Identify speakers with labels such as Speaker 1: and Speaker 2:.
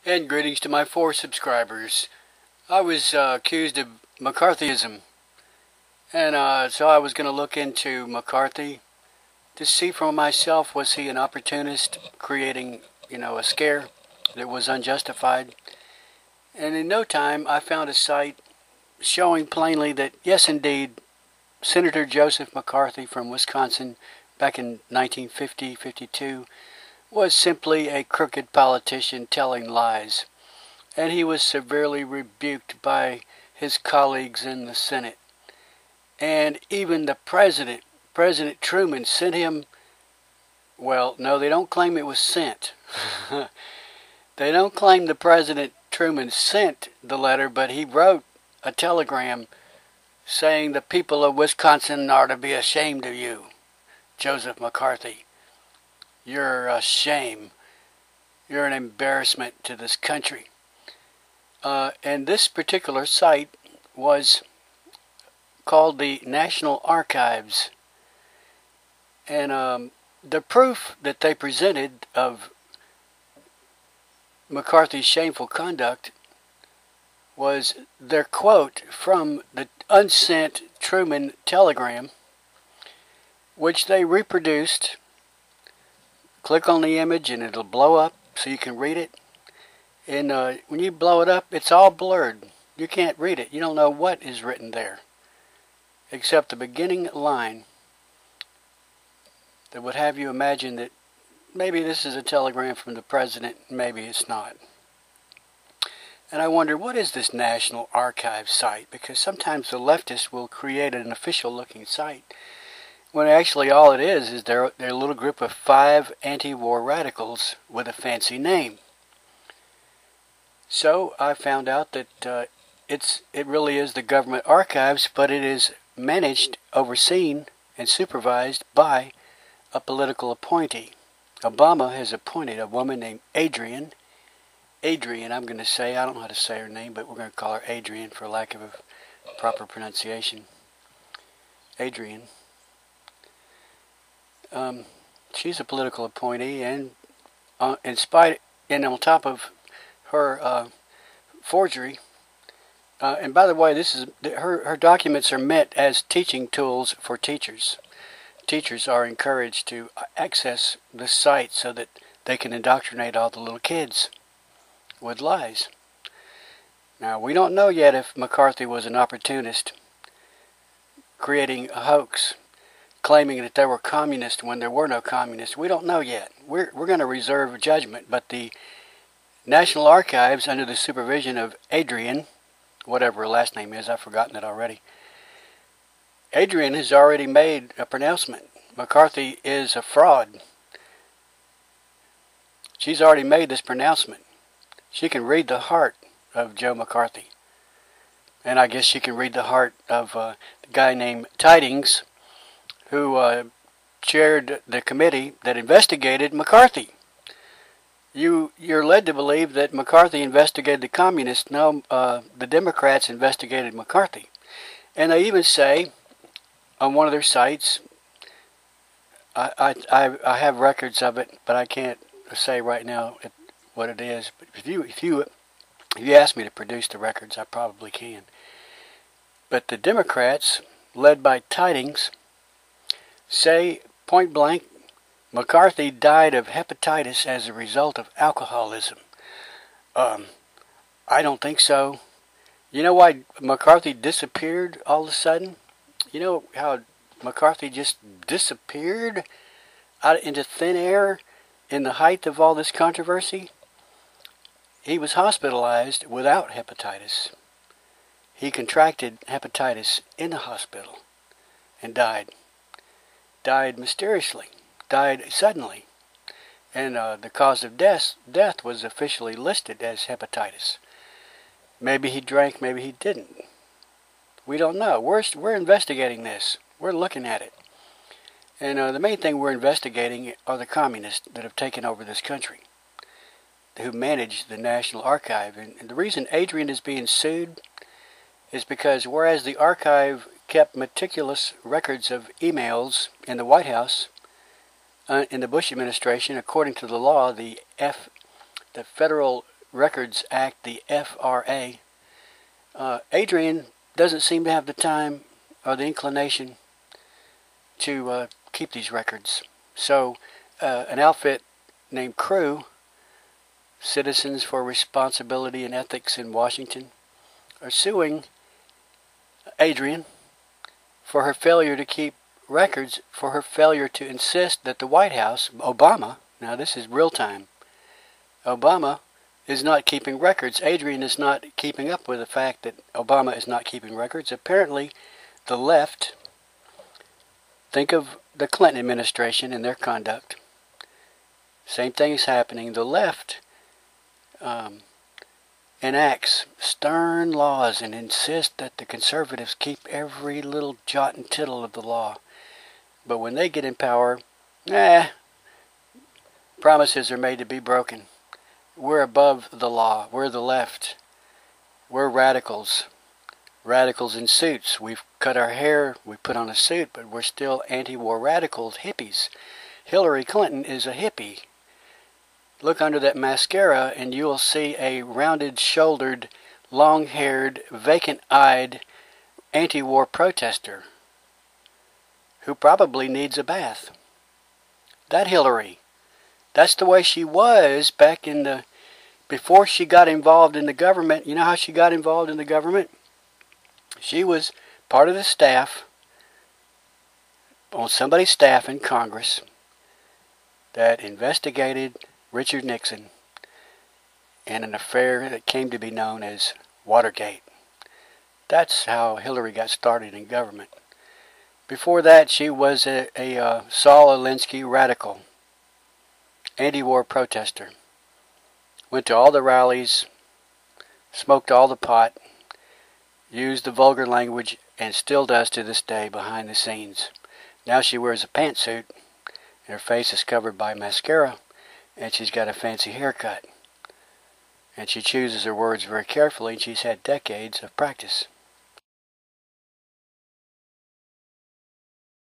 Speaker 1: And greetings to my 4 subscribers. I was accused of McCarthyism, and so I was going to look into McCarthy to see for myself, was he an opportunist creating, a scare that was unjustified? And in no time, I found a site showing plainly that, yes, indeed, Senator Joseph McCarthy from Wisconsin back in 1950-52 was simply a crooked politician telling lies, and he was severely rebuked by his colleagues in the Senate. And even the President Truman, sent him, well, no, they don't claim it was sent. They don't claim the President Truman sent the letter, but he wrote a telegram saying the people of Wisconsin are to be ashamed of you, Joseph McCarthy. You're a shame. You're an embarrassment to this country. And this particular site was called the National Archives. And the proof that they presented of McCarthy's shameful conduct was their quote from the unsent Truman telegram, which they reproduced. Click on the image and it'll blow up so you can read it. And when you blow it up, it's all blurred. You can't read it. You don't know what is written there, except the beginning line that would have you imagine that maybe this is a telegram from the president, maybe it's not. And I wonder, what is this National Archives site? Because sometimes the leftists will create an official-looking site, when actually all it is they're a little group of 5 anti-war radicals with a fancy name. So I found out that it really is the government archives, but it is managed, overseen, and supervised by a political appointee. Obama has appointed a woman named Adrienne, I'm going to say, I don't know how to say her name, but we're going to call her Adrienne for lack of a proper pronunciation. Adrienne. She's a political appointee, and on top of her forgery, and by the way, her documents are meant as teaching tools for teachers. Teachers are encouraged to access the site so that they can indoctrinate all the little kids with lies. Now, we don't know yet if McCarthy was an opportunist, creating a hoax, claiming that there were communists when there were no communists. We don't know yet. We're going to reserve judgment, but the National Archives, under the supervision of Adrienne, whatever her last name is, I've forgotten it already, Adrienne has already made a pronouncement. McCarthy is a fraud. She's already made this pronouncement. She can read the heart of Joe McCarthy. And I guess she can read the heart of the guy named Tidings, who chaired the committee that investigated McCarthy. You're led to believe that McCarthy investigated the communists. No, the Democrats investigated McCarthy. And they even say on one of their sites, I have records of it, but I can't say right now what it is. But if you ask me to produce the records, I probably can. But the Democrats, led by Tidings, say point blank, McCarthy died of hepatitis as a result of alcoholism. I don't think so. You know why McCarthy disappeared all of a sudden? You know how McCarthy just disappeared out into thin air in the height of all this controversy? He was hospitalized without hepatitis. He contracted hepatitis in the hospital and died. Died mysteriously. Died suddenly. And the cause of death was officially listed as hepatitis. Maybe he drank, maybe he didn't. We don't know. We're investigating this. We're looking at it. And the main thing we're investigating are the communists that have taken over this country, who manage the National Archive. And the reason Adrienne is being sued is because whereas the archive kept meticulous records of emails in the White House in the Bush administration, according to the law, the Federal Records Act, the FRA. Adrienne doesn't seem to have the time or the inclination to keep these records. So an outfit named Crew, Citizens for Responsibility and Ethics in Washington, are suing Adrienne for her failure to keep records, for her failure to insist that the White House, Obama, now this is real time, Obama is not keeping records. Adrienne is not keeping up with the fact that Obama is not keeping records. Apparently, the left, think of the Clinton administration and their conduct. Same thing is happening. The left enacts stern laws and insists that the conservatives keep every little jot and tittle of the law. But when they get in power, promises are made to be broken. We're above the law. We're the left. We're radicals. Radicals in suits. We've cut our hair. We put on a suit, but we're still anti-war radicals, hippies. Hillary Clinton is a hippie. Look under that mascara and you will see a rounded-shouldered, long-haired, vacant-eyed anti-war protester who probably needs a bath. That Hillary. That's the way she was back in the... Before she got involved in the government. You know how she got involved in the government? She was part of the staff, on somebody's staff in Congress, that investigated Richard Nixon in an affair that came to be known as Watergate. That's how Hillary got started in government. Before that, she was a Saul Alinsky radical, anti-war protester. Went to all the rallies, smoked all the pot, used the vulgar language, and still does to this day behind the scenes. Now she wears a pantsuit, and her face is covered by mascara, and she's got a fancy haircut. And she chooses her words very carefully, and she's had decades of practice.